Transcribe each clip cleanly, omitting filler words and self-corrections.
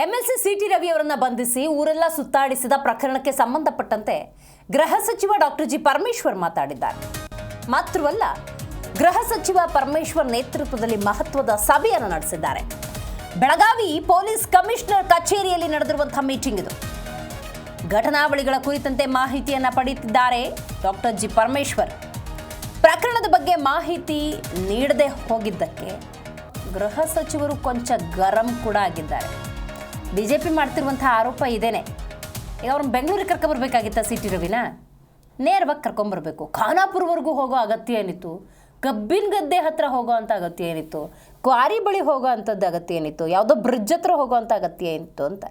MLC city Ravi ಅವರನ್ನ ಬಂಧಿಸಿ ಊರೆಲ್ಲ ಸುತ್ತಾಡಿಸಿದ ಪ್ರಕರಣಕ್ಕೆ ಸಂಬಂಧಪಟ್ಟಂತೆ ಗೃಹ ಸಚಿವ ಡಾಕ್ಟರ್ ಜಿ ಪರಮೇಶ್ವರ್ ಮಾತಾಡಿದ್ದಾರೆ. ಮಾತ್ರವಲ್ಲ, ಗೃಹ ಸಚಿವ ಪರಮೇಶ್ವರ್ ನೇತೃತ್ವದಲ್ಲಿ ಮಹತ್ವದ ಸಭೆಯನ್ನು ನಡೆಸಿದ್ದಾರೆ. ಬೆಳಗಾವಿ ಪೊಲೀಸ್ ಕಮಿಷನರ್ ಕಚೇರಿಯಲ್ಲಿ ನಡೆದಿರುವಂತಹ ಮೀಟಿಂಗ್ ಇದು. ಘಟನಾವಳಿಗಳ ಕುರಿತಂತೆ ಮಾಹಿತಿಯನ್ನ ಪಡೆಯುತ್ತಿದ್ದಾರೆ ಡಾಕ್ಟರ್ ಜಿ ಪರಮೇಶ್ವರ್. ಪ್ರಕರಣದ ಬಗ್ಗೆ ಮಾಹಿತಿ ನೀಡದೆ ಹೋಗಿದ್ದಕ್ಕೆ ಗೃಹ ಸಚಿವರು ಕೊಂಚ ಗರಂ ಕೂಡ ಆಗಿದ್ದಾರೆ. ಬಿಜೆಪಿ ಮಾಡ್ತಿರುವಂತಹ ಆರೋಪ ಇದೇನೆ. ಈಗ ಅವ್ರನ್ನ ಬೆಂಗಳೂರಿಗೆ ಕರ್ಕೊಂಬರ್ಬೇಕಾಗಿತ್ತ ಸಿಟಿ ರವಿನ? ನೇರವಾಗಿ ಕರ್ಕೊಂಬರ್ಬೇಕು. ಖಾನಾಪುರವರೆಗೂ ಹೋಗೋ ಅಗತ್ಯ ಏನಿತ್ತು? ಕಬ್ಬಿನ ಗದ್ದೆ ಹತ್ರ ಹೋಗೋ ಅಂಥ ಅಗತ್ಯ ಏನಿತ್ತು? ಕ್ವಾರಿ ಬಳಿ ಹೋಗೋ ಅಂಥದ್ದು ಅಗತ್ಯ ಏನಿತ್ತು? ಯಾವುದೋ ಬ್ರಿಡ್ಜ್ ಹತ್ರ ಹೋಗೋ ಅಂಥ ಅಗತ್ಯ ಏನಿತ್ತು ಅಂತ.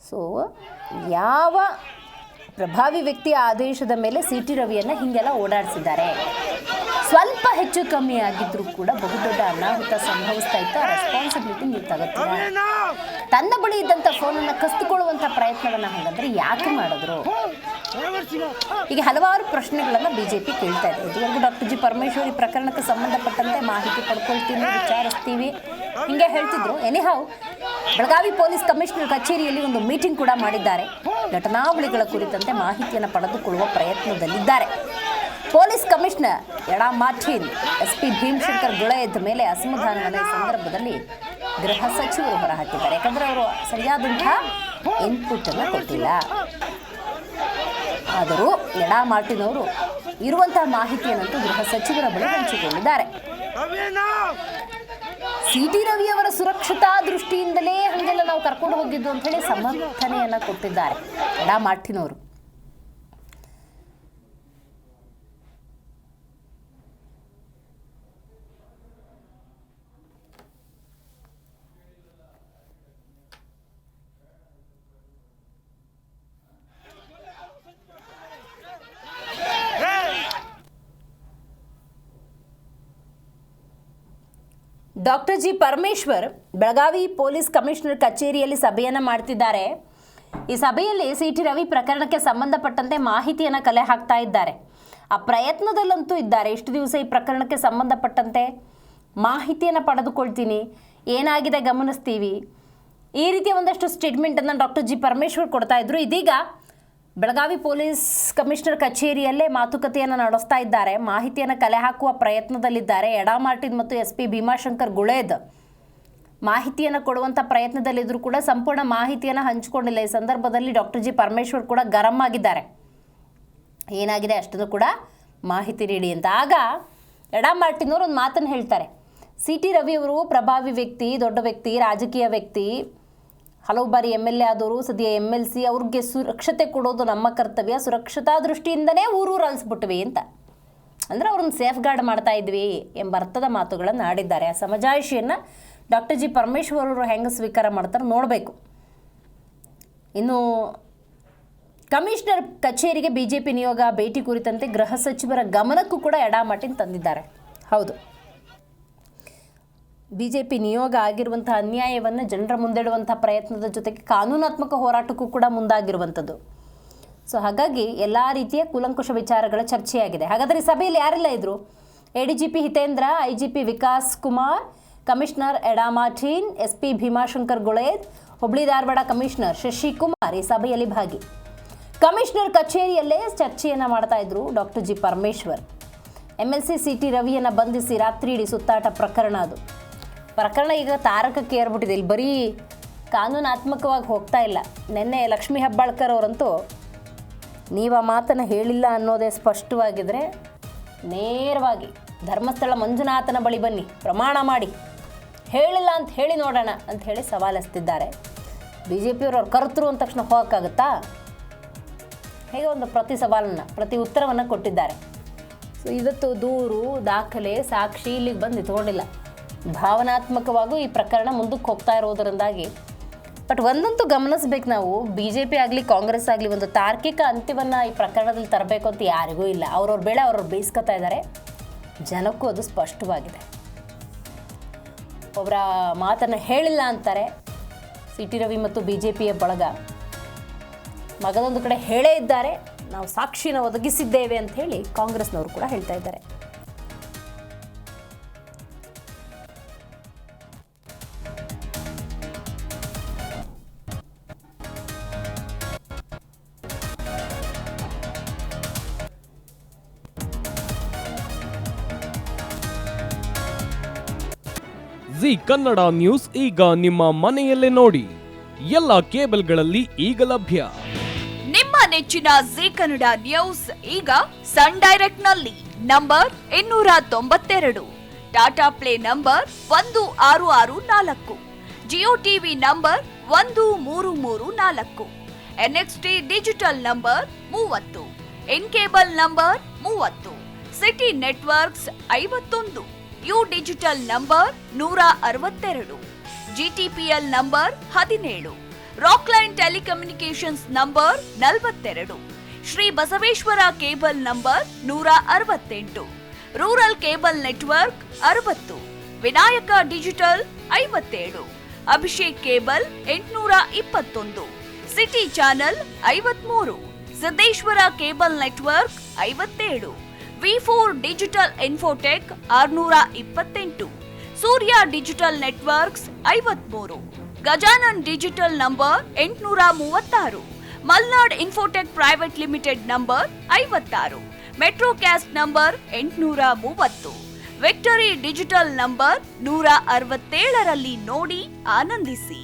ಸೊ ಯಾವ ಪ್ರಭಾವಿ ವ್ಯಕ್ತಿಯ ಆದೇಶದ ಮೇಲೆ ಸಿಟಿ ರವಿಯನ್ನು ಹೀಗೆಲ್ಲ ಓಡಾಡಿಸಿದ್ದಾರೆ? ಸ್ವಲ್ಪ ಹೆಚ್ಚು ಕಮ್ಮಿ ಆಗಿದ್ರೂ ಕೂಡ ಬಹುದೊಡ್ಡ ಅನಾಹುತ ಸಂಭವಿಸ್ತಾ ಇತ್ತು. ಆ ರೆಸ್ಪಾನ್ಸಿಬಿಲಿಟಿ ನೀವು ತಗೋತೀರಾ? ತನ್ನ ಬಳಿ ಇದ್ದಂಥ ಫೋನನ್ನು ಕಸಿದುಕೊಳ್ಳುವಂಥ ಪ್ರಯತ್ನವನ್ನು ಹಾಗಾದ್ರೆ ಯಾಕೆ ಮಾಡಿದ್ರು? ಈಗ ಹಲವಾರು ಪ್ರಶ್ನೆಗಳನ್ನು ಬಿಜೆಪಿ ಕೇಳ್ತಾ ಇದೆ. ಇದುವರೆಗೂ ಡಾಕ್ಟರ್ ಜಿ ಪರಮೇಶ್ವರ್ ಈ ಪ್ರಕರಣಕ್ಕೆ ಸಂಬಂಧಪಟ್ಟಂತೆ ಮಾಹಿತಿ ಪಡ್ಕೊಳ್ತೀನಿ, ವಿಚಾರಿಸ್ತೀವಿ ಹಿಂಗೆ ಹೇಳ್ತಿದ್ರು. ಎನಿಹಾವ್, ಬೆಳಗಾವಿ ಪೊಲೀಸ್ ಕಮಿಷನರ್ ಕಚೇರಿಯಲ್ಲಿ ಒಂದು ಮೀಟಿಂಗ್ ಕೂಡ ಮಾಡಿದ್ದಾರೆ. ಘಟನಾವಳಿಗಳ ಕುರಿತಂತೆ ಮಾಹಿತಿಯನ್ನು ಪಡೆದುಕೊಳ್ಳುವ ಪ್ರಯತ್ನದಲ್ಲಿದ್ದಾರೆ. Police commissioner Eda Martin SP Bhimashankar Guled ಮೇಲೆ ಅಸಮಾಧಾನವನ್ನು ಈ ಸಂದರ್ಭದಲ್ಲಿ ಗೃಹ ಸಚಿವರು ಹೊರಹಾಕಿದ್ದಾರೆ. ಯಾಕಂದರೆ ಅವರು ಸರಿಯಾದಂತಹ ಇನ್ಪುಟ್ ಅನ್ನು ಕೊಟ್ಟಿಲ್ಲ. ಆದರೂ ಎಡಾ ಮಾರ್ಟಿನ್ ಅವರು ಇರುವಂತಹ ಮಾಹಿತಿಯನ್ನಂತೂ ಗೃಹ ಸಚಿವರ ಬಳಿ ಹಂಚಿಕೊಂಡಿದ್ದಾರೆ. ಸಿಟಿ ರವಿ ಅವರ ಸುರಕ್ಷತಾ ದೃಷ್ಟಿಯಿಂದಲೇ ಹಂಗೆಲ್ಲ ನಾವು ಕರ್ಕೊಂಡು ಹೋಗಿದ್ದು ಅಂತ ಹೇಳಿ ಸಮರ್ಥನೆಯನ್ನ ಕೊಟ್ಟಿದ್ದಾರೆ ಎಡಾ ಮಾರ್ಟಿನ್ ಅವರು. Doctor G Parameshwar Belagavi police commissioner ಕಚೇರಿಯಲ್ಲಿ ಸಭೆಯನ್ನು ಮಾಡ್ತಿದ್ದಾರೆ. ಈ ಸಭೆಯಲ್ಲಿ ಸಿಟಿ ರವಿ ಪ್ರಕರಣಕ್ಕೆ ಸಂಬಂಧಪಟ್ಟಂತೆ ಮಾಹಿತಿಯನ್ನು ಕಲೆ ಹಾಕ್ತಾ ಇದ್ದಾರೆ. ಆ ಪ್ರಯತ್ನದಲ್ಲಂತೂ ಇದ್ದಾರೆ. ಇಷ್ಟು ದಿವಸ ಈ ಪ್ರಕರಣಕ್ಕೆ ಸಂಬಂಧಪಟ್ಟಂತೆ ಮಾಹಿತಿಯನ್ನು ಪಡೆದುಕೊಳ್ತೀನಿ, ಏನಾಗಿದೆ ಗಮನಿಸ್ತೀವಿ, ಈ ರೀತಿಯ ಒಂದಷ್ಟು ಸ್ಟೇಟ್ಮೆಂಟನ್ನು ಡಾಕ್ಟರ್ ಜಿ ಪರಮೇಶ್ವರ್ ಕೊಡ್ತಾ ಇದ್ರು. ಇದೀಗ ಬೆಳಗಾವಿ ಪೊಲೀಸ್ ಕಮಿಷನರ್ ಕಚೇರಿಯಲ್ಲೇ ಮಾತುಕತೆಯನ್ನು ನಡೆಸ್ತಾ ಇದ್ದಾರೆ. ಮಾಹಿತಿಯನ್ನು ಕಲೆ ಹಾಕುವ ಪ್ರಯತ್ನದಲ್ಲಿದ್ದಾರೆ. ಎಡಾ ಮಾರ್ಟಿನ್ ಮತ್ತು ಎಸ್ ಪಿ ಭೀಮಾಶಂಕರ್ ಗುಳೇದ್ ಮಾಹಿತಿಯನ್ನು ಕೊಡುವಂಥ ಪ್ರಯತ್ನದಲ್ಲಿದ್ದರೂ ಕೂಡ ಸಂಪೂರ್ಣ ಮಾಹಿತಿಯನ್ನು ಹಂಚಿಕೊಂಡಿಲ್ಲ. ಈ ಸಂದರ್ಭದಲ್ಲಿ ಡಾಕ್ಟರ್ ಜಿ ಪರಮೇಶ್ವರ್ ಕೂಡ ಗರಂ ಆಗಿದ್ದಾರೆ. ಏನಾಗಿದೆ ಅಷ್ಟನ್ನು ಕೂಡ ಮಾಹಿತಿ ನೀಡಿ ಅಂತ. ಆಗ ಎಡಾ ಮಾರ್ಟಿನ್ ಅವರು ಒಂದು ಮಾತನ್ನು ಹೇಳ್ತಾರೆ. ಸಿಟಿ ರವಿ ಅವರು ಪ್ರಭಾವಿ ವ್ಯಕ್ತಿ, ದೊಡ್ಡ ವ್ಯಕ್ತಿ, ರಾಜಕೀಯ ವ್ಯಕ್ತಿ, ಹಲವು ಬಾರಿ MLA ಆದವರು, ಸದ್ಯ MLC, ಅವ್ರಿಗೆ ಸುರಕ್ಷತೆ ಕೊಡೋದು ನಮ್ಮ ಕರ್ತವ್ಯ. ಸುರಕ್ಷತಾ ದೃಷ್ಟಿಯಿಂದನೇ ಊರೂರು ಅಳಿಸ್ಬಿಟ್ವಿ ಅಂತ. ಅಂದರೆ ಅವ್ರನ್ನ ಸೇಫ್ ಗಾರ್ಡ್ ಮಾಡ್ತಾ ಇದ್ವಿ ಎಂಬ ಅರ್ಥದ ಮಾತುಗಳನ್ನು ಆಡಿದ್ದಾರೆ. ಆ ಸಮಜಾಯಿಷಿಯನ್ನು ಡಾಕ್ಟರ್ ಜಿ ಪರಮೇಶ್ವರ್ ಅವರು ಹೆಂಗೆ ಸ್ವೀಕಾರ ಮಾಡ್ತಾರೆ ನೋಡಬೇಕು. ಇನ್ನು ಕಮಿಷನರ್ ಕಚೇರಿಗೆ ಬಿಜೆಪಿ ನಿಯೋಗ ಭೇಟಿ ಕುರಿತಂತೆ ಗೃಹ ಸಚಿವರ ಗಮನಕ್ಕೂ ಕೂಡ ಎಡಾ ಮಾರ್ಟಿನ್ ತಂದಿದ್ದಾರೆ. ಹೌದು, ಬಿಜೆಪಿ ನಿಯೋಗ ಆಗಿರುವಂಥ ಅನ್ಯಾಯವನ್ನು ಜನರ ಮುಂದಿಡುವಂಥ ಪ್ರಯತ್ನದ ಜೊತೆಗೆ ಕಾನೂನಾತ್ಮಕ ಹೋರಾಟಕ್ಕೂ ಕೂಡ ಮುಂದಾಗಿರುವಂಥದ್ದು. ಸೊ ಹಾಗಾಗಿ ಎಲ್ಲ ರೀತಿಯ ಕೂಲಂಕುಷ ವಿಚಾರಗಳ ಚರ್ಚೆಯಾಗಿದೆ. ಹಾಗಾದರೆ ಈ ಸಭೆಯಲ್ಲಿ ಯಾರೆಲ್ಲ ಇದ್ರು? ADGP Hitendra, IGP Vikas Kumar, commissioner Eda Martin, SP Bhimashankar Guled, Hubli Dharwad commissioner Shashikumar ಈ ಸಭೆಯಲ್ಲಿ ಭಾಗಿ. ಕಮಿಷನರ್ ಕಚೇರಿಯಲ್ಲೇ ಚರ್ಚೆಯನ್ನು ಮಾಡ್ತಾ ಇದ್ರು doctor G Parameshwar. MLC CT ರವಿಯನ್ನು ಬಂಧಿಸಿ ರಾತ್ರಿ ಇಡೀ ಸುತ್ತಾಟ ಪ್ರಕರಣ. ಅದು ಪ್ರಕರಣ ಈಗ ತಾರಕಕ್ಕೆ ಏರ್ಬಿಟ್ಟಿದೆ. ಇಲ್ಲಿ ಬರೀ ಕಾನೂನಾತ್ಮಕವಾಗಿ ಹೋಗ್ತಾ ಇಲ್ಲ. ನಿನ್ನೆ ಲಕ್ಷ್ಮೀ ಹೆಬ್ಬಾಳ್ಕರ್ ಅವರಂತೂ ನೀವು ಆ ಮಾತನ್ನು ಹೇಳಿಲ್ಲ ಅನ್ನೋದೇ ಸ್ಪಷ್ಟವಾಗಿದ್ದರೆ ನೇರವಾಗಿ ಧರ್ಮಸ್ಥಳ ಮಂಜುನಾಥನ ಬಳಿ ಬನ್ನಿ, ಪ್ರಮಾಣ ಮಾಡಿ, ಹೇಳಿಲ್ಲ ಅಂತ ಹೇಳಿ ನೋಡೋಣ ಅಂತ ಹೇಳಿ ಸವಾಲಿಸ್ತಿದ್ದಾರೆ. BJPಯವರು ಅವ್ರು ಕರ್ತರು ಅಂದ ತಕ್ಷಣ ಹೋಗೋಕ್ಕಾಗುತ್ತಾ? ಹೇಗೆ ಒಂದು ಪ್ರತಿ ಉತ್ತರವನ್ನು ಕೊಟ್ಟಿದ್ದಾರೆ. ಸೊ ಇವತ್ತು ದೂರು, ದಾಖಲೆ, ಸಾಕ್ಷಿ ಇಲ್ಲಿಗೆ ಬಂದು ನಿಂತ್ಕೊಂಡಿಲ್ಲ. ಭಾವನಾತ್ಮಕವಾಗೂ ಈ ಪ್ರಕರಣ ಮುಂದಕ್ಕೆ ಹೋಗ್ತಾ ಇರೋದರಿಂದಾಗಿ. ಬಟ್ ಒಂದಂತೂ ಗಮನಿಸ್ಬೇಕು ನಾವು, BJP ಆಗಲಿ ಕಾಂಗ್ರೆಸ್ ಆಗಲಿ ಒಂದು ತಾರ್ಕಿಕ ಅಂತ್ಯವನ್ನು ಈ ಪ್ರಕರಣದಲ್ಲಿ ತರಬೇಕು ಅಂತ ಯಾರಿಗೂ ಇಲ್ಲ. ಅವ್ರವ್ರ ಬೇಳೆ ಅವ್ರವ್ರು ಬೇಯಿಸ್ಕೊತಾ ಇದ್ದಾರೆ. ಜನಕ್ಕೂ ಅದು ಸ್ಪಷ್ಟವಾಗಿದೆ. ಒಬ್ಬರ ಮಾತನ್ನು ಹೇಳಿಲ್ಲ ಅಂತಾರೆ ಸಿಟಿ ರವಿ ಮತ್ತು BJPಯ ಬಳಗ. ಮಗದೊಂದು ಕಡೆ ಹೇಳೇ ಇದ್ದಾರೆ, ನಾವು ಸಾಕ್ಷಿನ ಒದಗಿಸಿದ್ದೇವೆ ಅಂತ ಹೇಳಿ ಕಾಂಗ್ರೆಸ್ನವರು ಕೂಡ ಹೇಳ್ತಾ ಇದ್ದಾರೆ. ಜಿ ಕನ್ನಡ ನ್ಯೂಸ್ ಈಗ ನಿಮ್ಮ ಮನೆಯಲ್ಲೇ ನೋಡಿ. ಎಲ್ಲ ಕೇಬಲ್ಗಳಲ್ಲಿ ಈಗ ಲಭ್ಯ. ನಿಮ್ಮ ನೆಚ್ಚಿನ ಜಿ ಕನ್ನಡ ನ್ಯೂಸ್ ಈಗ ಸನ್ ಡೈರೆಕ್ಟ್ ನಲ್ಲಿ number 292, Tata play number 1664, Jio TV number 1334, NXT digital number 30, N cable number 30, city networks 51, U digital number 162, GTPL number 17, Rockline telecommunications number 42, Shri Basaveshwara cable number 168, rural cable network 60, Vinayaka digital 57, Abhishek cable 821, city channel 53, Siddeshwara cable network 57, V4 digital Infotech 628, ಸೂರ್ಯ digital networks 53, Gajanan digital number 836, Malnad Infotech private limited number 56, Metrocast number 830, victory digital number 167ರಲ್ಲಿ ನೋಡಿ ಆನಂದಿಸಿ.